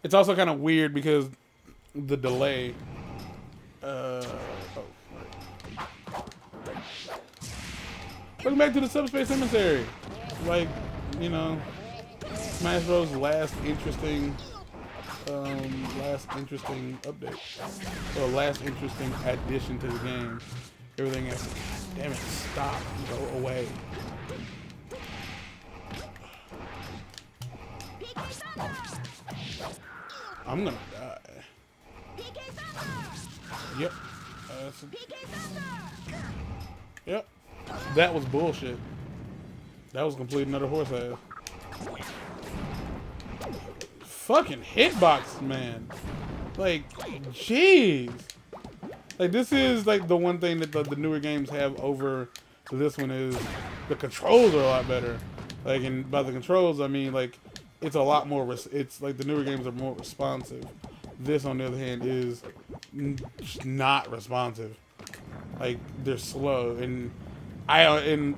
It's also kind of weird because the delay. Oh, welcome back to the Subspace Emissary. Like, you know, Smash Bros. Last interesting update, or last interesting addition to the game. Everything else, damn it, stop, go away. I'm gonna die. Yep. Yep. That was bullshit. That was complete another horse ass. Fucking hitbox, man. Like, jeez. Like, this is like the one thing that the newer games have over this one is the controls are a lot better. Like, and by the controls, I mean like it's a lot more. It's like the newer games are more responsive. This, on the other hand, is not responsive. Like, they're slow, and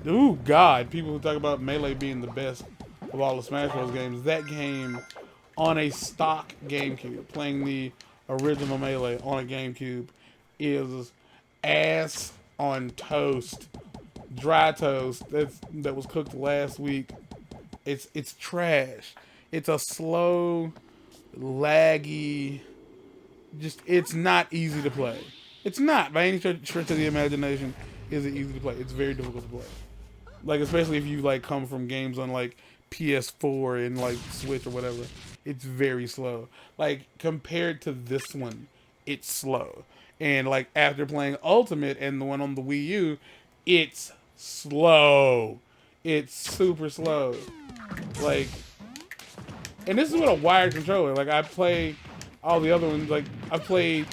ooh god, people who talk about Melee being the best of all the Smash Bros. Games, that game on a stock GameCube, playing the original Melee on a GameCube, is ass on toast, dry toast that was cooked last week. It's trash. It's a slow, laggy, just it's not easy to play. It's not by any stretch of the imagination. Is it easy to play? It's very difficult to play. Like, especially if you like come from games on like PS4 and like Switch or whatever. It's very slow. Like, compared to this one, it's slow. And like after playing Ultimate and the one on the Wii U, it's slow. It's super slow. Like, and this is with a wired controller. Like, I play all the other ones. Like, I've played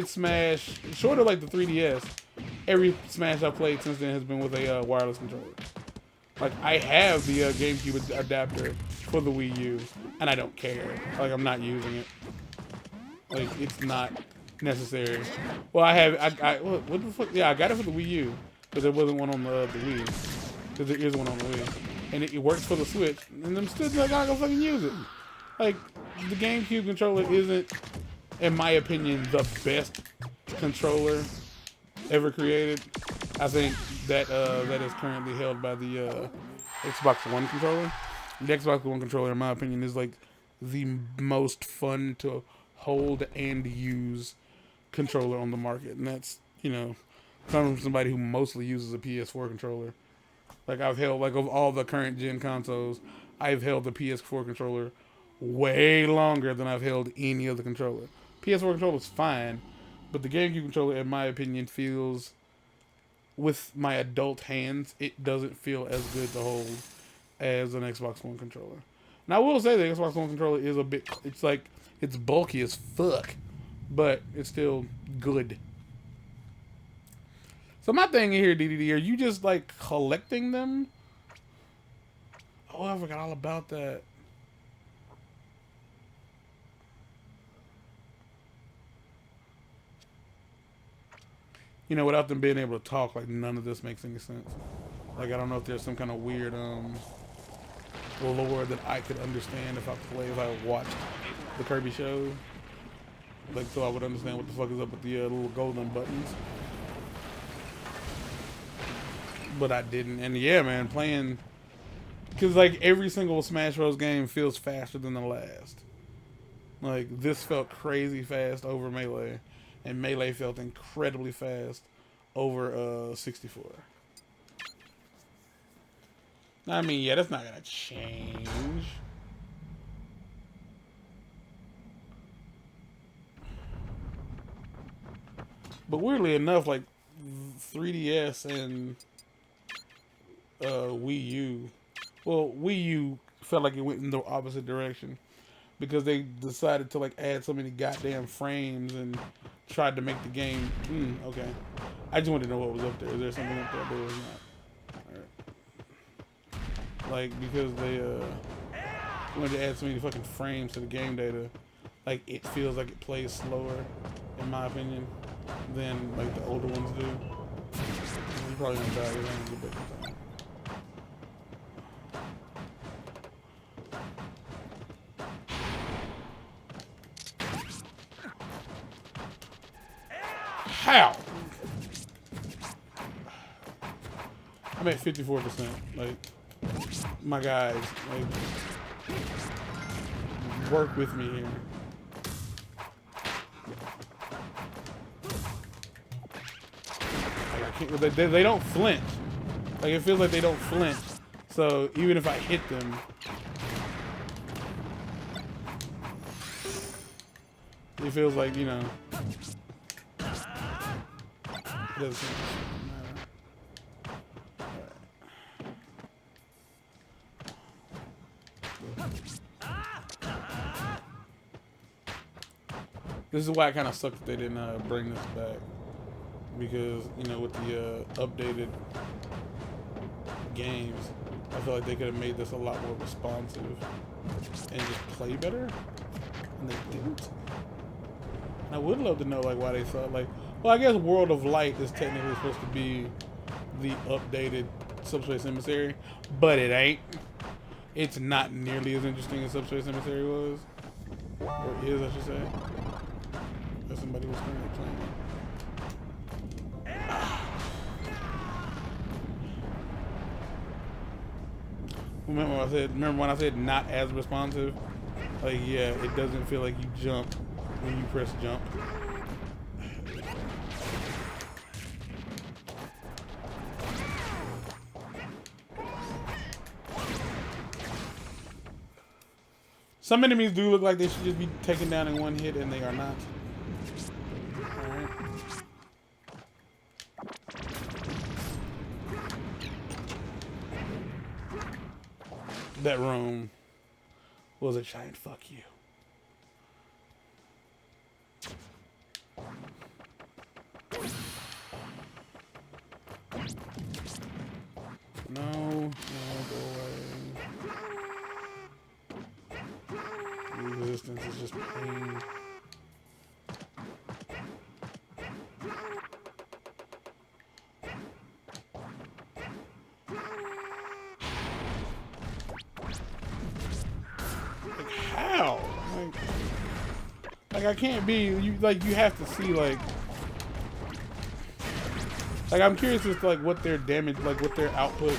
Smash, short of like the 3DS. Every Smash I've played since then has been with a wireless controller. Like, I have the GameCube adapter for the Wii U, and I don't care. Like, I'm not using it. Like, it's not necessary. Well, what the fuck? Yeah, I got it for the Wii U, but there wasn't one on the Wii. Because there is one on the Wii. And it works for the Switch, and I'm still not gonna fucking use it. Like, the GameCube controller isn't, in my opinion, the best controller ever created. I think that that is currently held by the Xbox One controller. The Xbox One controller, in my opinion, is like the most fun to hold and use controller on the market, and that's, you know, coming from somebody who mostly uses a PS4 controller. Like, I've held, like, of all the current gen consoles, I've held the PS4 controller way longer than I've held any other controller. PS4 controller is fine, but the GameCube controller, in my opinion, feels, with my adult hands, it doesn't feel as good to hold as an Xbox One controller. Now, I will say the Xbox One controller is a bit, it's like, it's bulky as fuck, but it's still good. So my thing here, DDD, are you just like collecting them? Oh, I forgot all about that. You know, without them being able to talk, like, none of this makes any sense. Like, I don't know if there's some kind of weird lore that I could understand if I watched the Kirby show. Like, so I would understand what the fuck is up with the little golden buttons. But I didn't. And yeah, man, playing, because like every single Smash Bros. Game feels faster than the last. Like, this felt crazy fast over Melee, and Melee felt incredibly fast over 64. I mean, yeah, that's not gonna change. But weirdly enough, like 3DS and Wii U, well, Wii U felt like it went in the opposite direction because they decided to like add so many goddamn frames and tried to make the game. Okay, I just wanted to know what was up there. Is there something up there? There was not. All right. Like, because they wanted to add so many fucking frames to the game data, like it feels like it plays slower, in my opinion, than like the older ones do. You're probably gonna die. You're gonna get back in time. How? I'm at 54%. Like, my guys, like, work with me here. Like, I can't, they don't flinch. Like, it feels like they don't flinch. So even if I hit them, it feels like, you know, it doesn't seem to matter. This is why it kind of sucked that they didn't bring this back, because, you know, with the updated games, I feel like they could have made this a lot more responsive and just play better, and they didn't. And I would love to know, like, why they thought, like, well, I guess World of Light is technically supposed to be the updated Subspace Emissary, but it ain't. It's not nearly as interesting as Subspace Emissary was, or is, I should say. That somebody was currently playing. Remember when I said not as responsive? Like, yeah, it doesn't feel like you jump when you press jump. Some enemies do look like they should just be taken down in one hit, and they are not. Alright. That room was a giant fuck you. No, go away. Resistance is just pain. Like, how? Like I can't be, you have to see, like I'm curious as to, like, what their damage, like, what their output,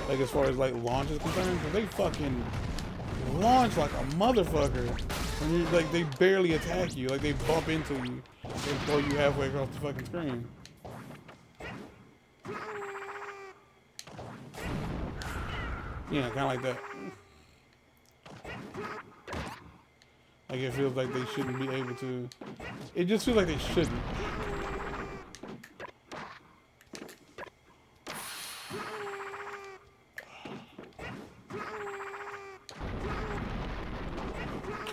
like, as far as, like, launch is concerned, because they fucking launch like a motherfucker. And you, like, they barely attack you. Like, they bump into you and throw you halfway across the fucking screen. Yeah, kind of like that. Like, it feels like they shouldn't be able to. It just feels like they shouldn't.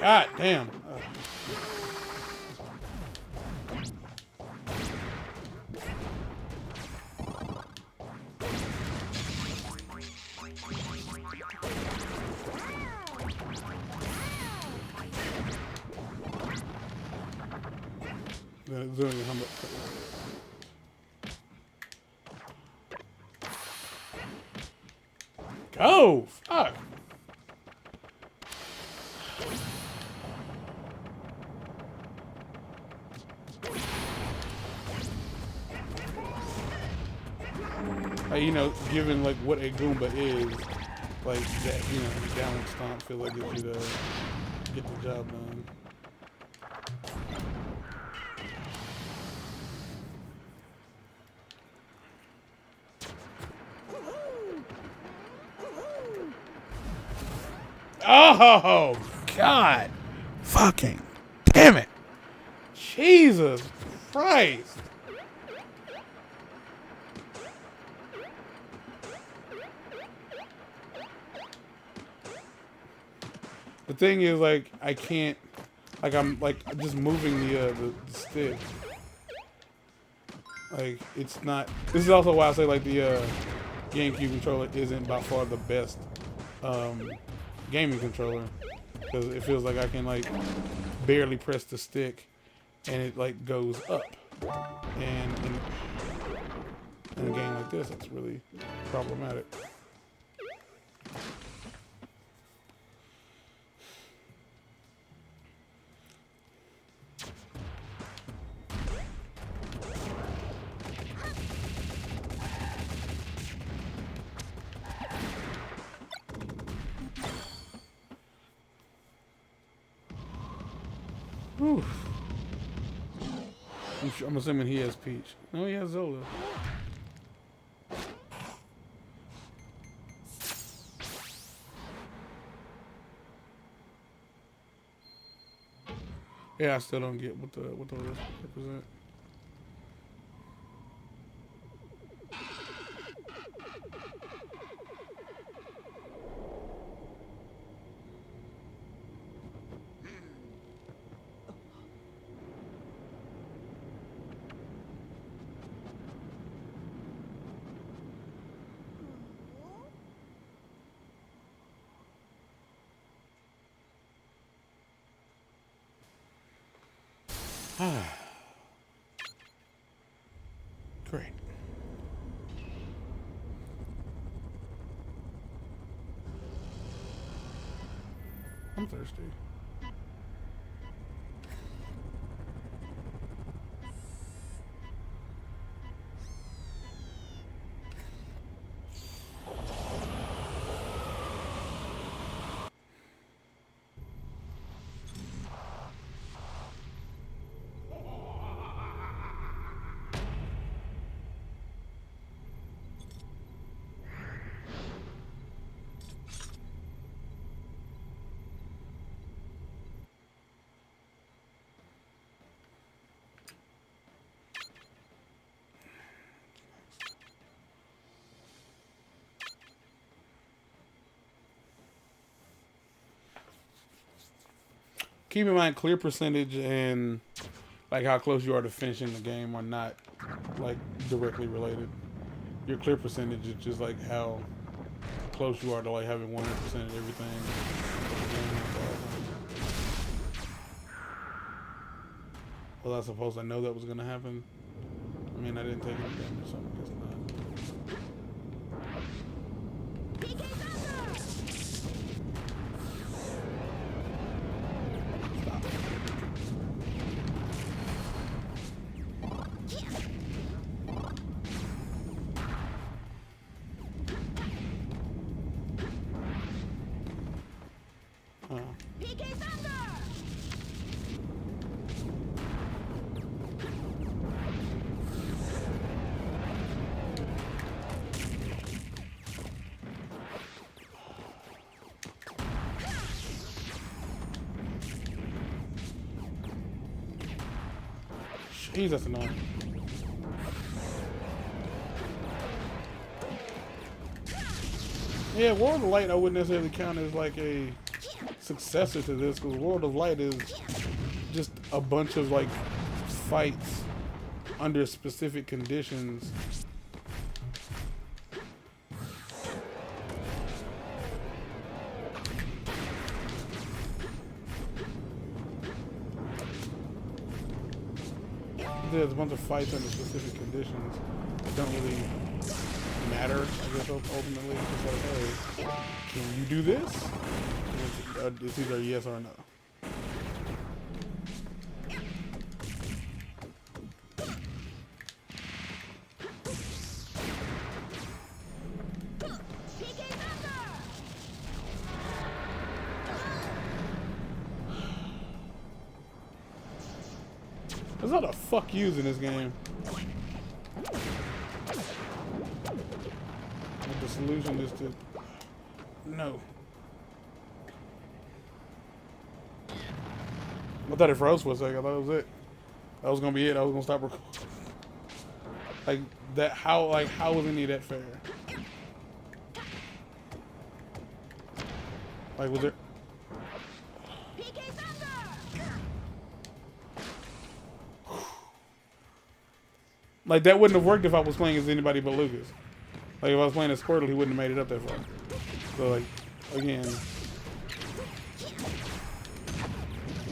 God damn. Go! Fuck! Like, you know, given, like, what a Goomba is, like, that, you know, the downward stomp feel like it should get the job done. Oh, God. Fucking damn it. Jesus Christ. The thing is, like, I can't, like, I'm just moving the stick. Like, it's not, this is also why I say, like, the GameCube controller isn't by far the best gaming controller, because it feels like I can, like, barely press the stick and it, like, goes up. And in a game like this, it's really problematic. Whew. I'm assuming he has Peach. No, he has Zola. Yeah, I still don't get what those represent. Great. I'm thirsty. Keep in mind, clear percentage and like how close you are to finishing the game are not like directly related. Your clear percentage is just like how close you are to like having 100% of everything. Was I supposed to know that was gonna happen? I mean, I didn't take any damage, so I guess not. Jeez, that's annoying. Yeah, World of Light I wouldn't necessarily count as like a successor to this, because World of Light is just a bunch of like fights under specific conditions. There's a bunch of fights under specific conditions that don't really matter, I guess, ultimately. It's just like, hey, can you do this? It's either yes or no. There's a lot of fuck yous in this game. The solution is to... No. I thought it froze for a second. I thought that was it. That was gonna be it. I was gonna stop recording. Like, that, how was any of that fair? Like, was it... Like, that wouldn't have worked if I was playing as anybody but Lucas. Like, if I was playing as Squirtle, he wouldn't have made it up that far. So, like, again...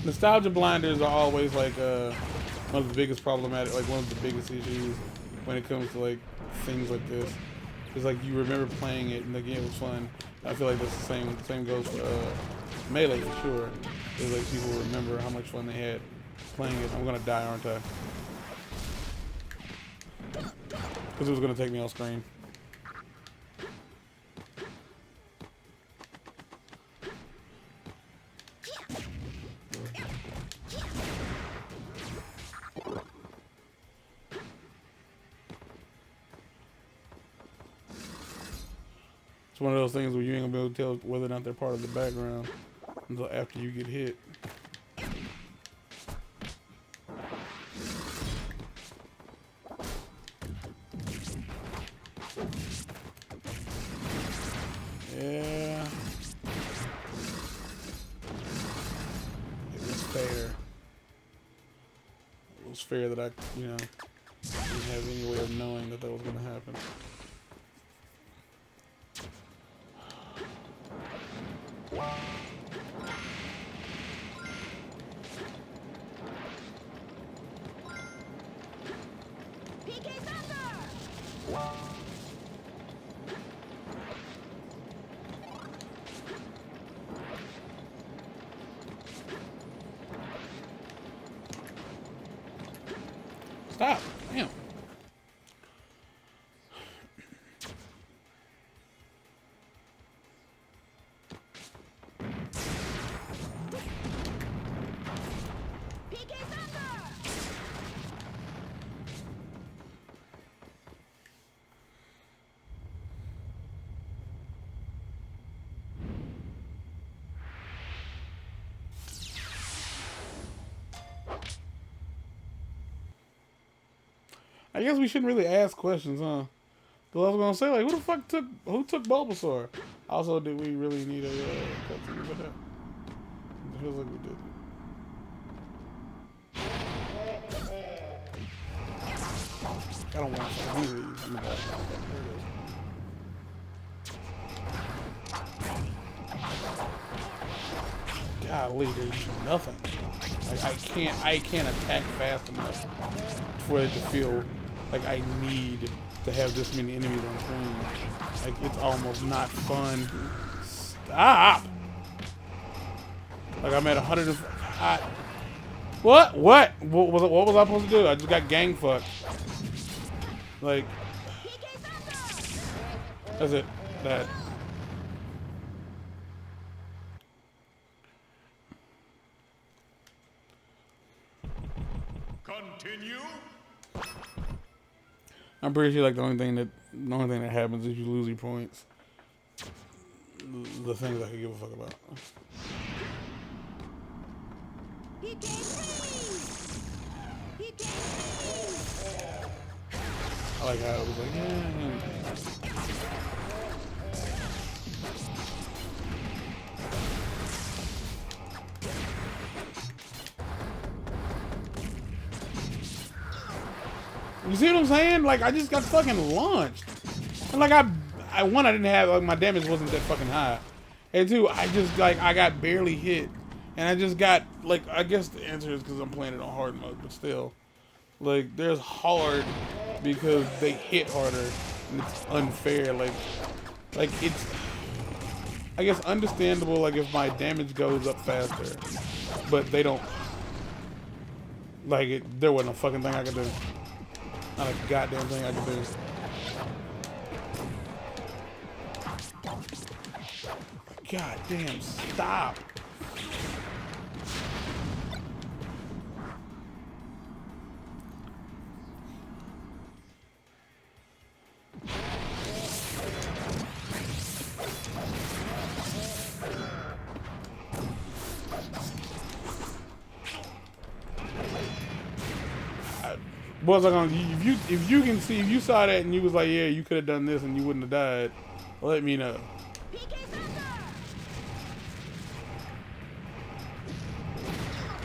Nostalgia blinders are always, like, one of the biggest problematic... Like, one of the biggest issues when it comes to, like, things like this. It's like, you remember playing it, and the game was fun. I feel like that's the same goes for, Melee, for sure. It's like, people remember how much fun they had playing it. I'm gonna die, aren't I? Because it was going to take me off screen. It's one of those things where you ain't gonna be able to tell whether or not they're part of the background until after you get hit. Yeah. It was fair. It was fair that I, you know, didn't have any way of knowing that was gonna happen. Stop. Damn. I guess we shouldn't really ask questions, huh? Because I was gonna say, like, who took Bulbasaur? Also, did we really need a cutscene for that? It feels like we did. I don't want to do these. Golly, there's nothing. Like, I can't attack fast enough for it to feel like I need to have this many enemies on screen. Like, it's almost not fun. Stop! Like, I'm at 100. What was I supposed to do? I just got gang fucked. Like, that's it. That. Continue. I'm pretty sure like the only thing that happens is you lose your points. The things I could give a fuck about. I like how it was like, yeah. You see what I'm saying? Like, I just got fucking launched. And like, I didn't have, like, my damage wasn't that fucking high. And two, I just, like, I got barely hit. And I just got, like, I guess the answer is because I'm playing it on hard mode, but still. Like, there's hard because they hit harder. And it's unfair. Like it's, I guess, understandable, like, if my damage goes up faster. But they don't, like, there wasn't a fucking thing I could do. Not a goddamn thing I can do. God damn, stop. What was I gonna? If you saw that and you was like, yeah, you could have done this and you wouldn't have died, let me know.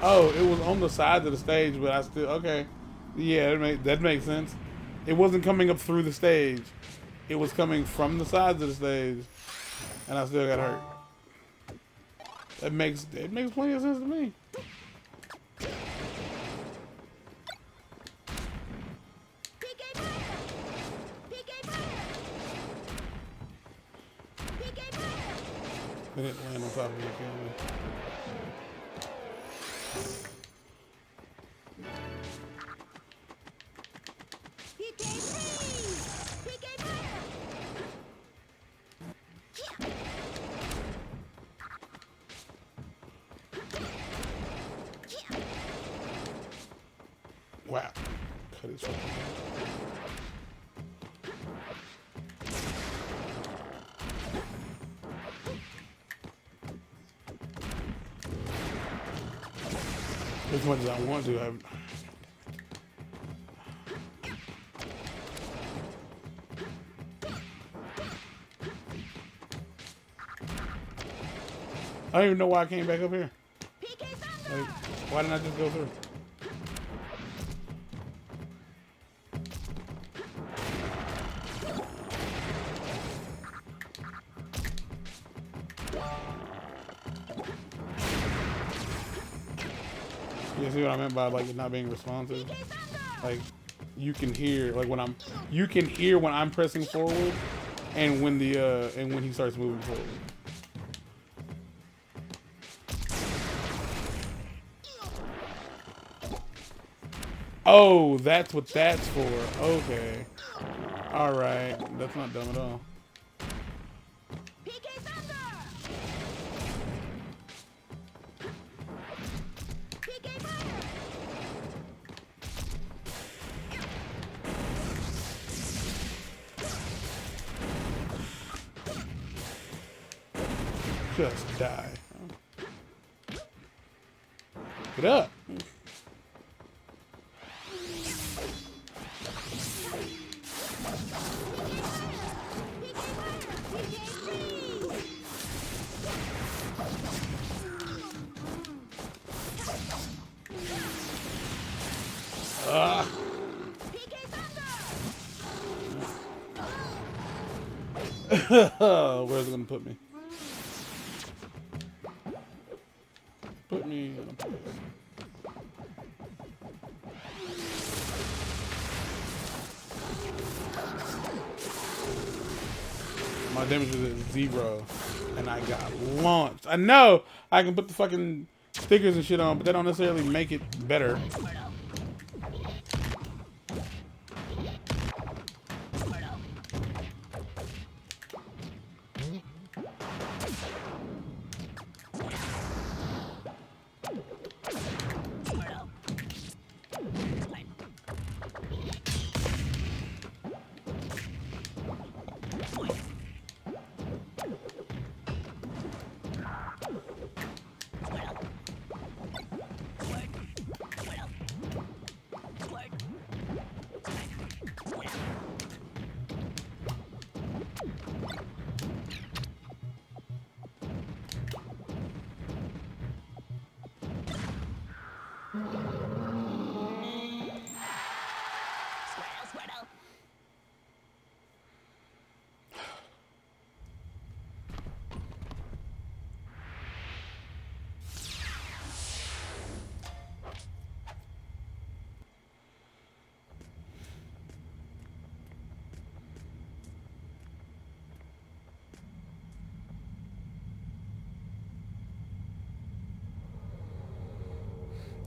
Oh, it was on the sides of the stage, but I still okay. Yeah, that makes sense. It wasn't coming up through the stage; it was coming from the sides of the stage, and I still got hurt. It makes plenty of sense to me. They didn't land on top of me, can wow. Cut his fucking head. as much as I want to. I don't even know why I came back up here. Like, why didn't I just go through? You see what I meant by like it not being responsive? Like you can hear like when I'm pressing forward and when he starts moving forward. Oh, that's what that's for. Okay. Alright. That's not dumb at all. Just die. Get up. Where's it gonna put me? Put me in a place. My damage is at 0, and I got launched. I know I can put the fucking stickers and shit on, but they don't necessarily make it better.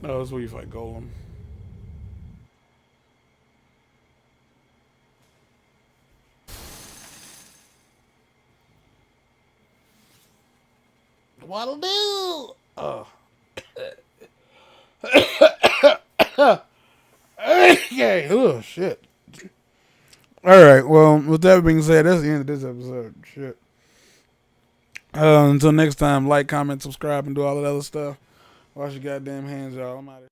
Oh, that's where you fight Golem. What'll do? Oh. Okay. Oh, shit. Alright, well, with that being said, that's the end of this episode. Shit. Until next time, like, comment, subscribe, and do all that other stuff. Wash your goddamn hands, y'all. I'm out of here.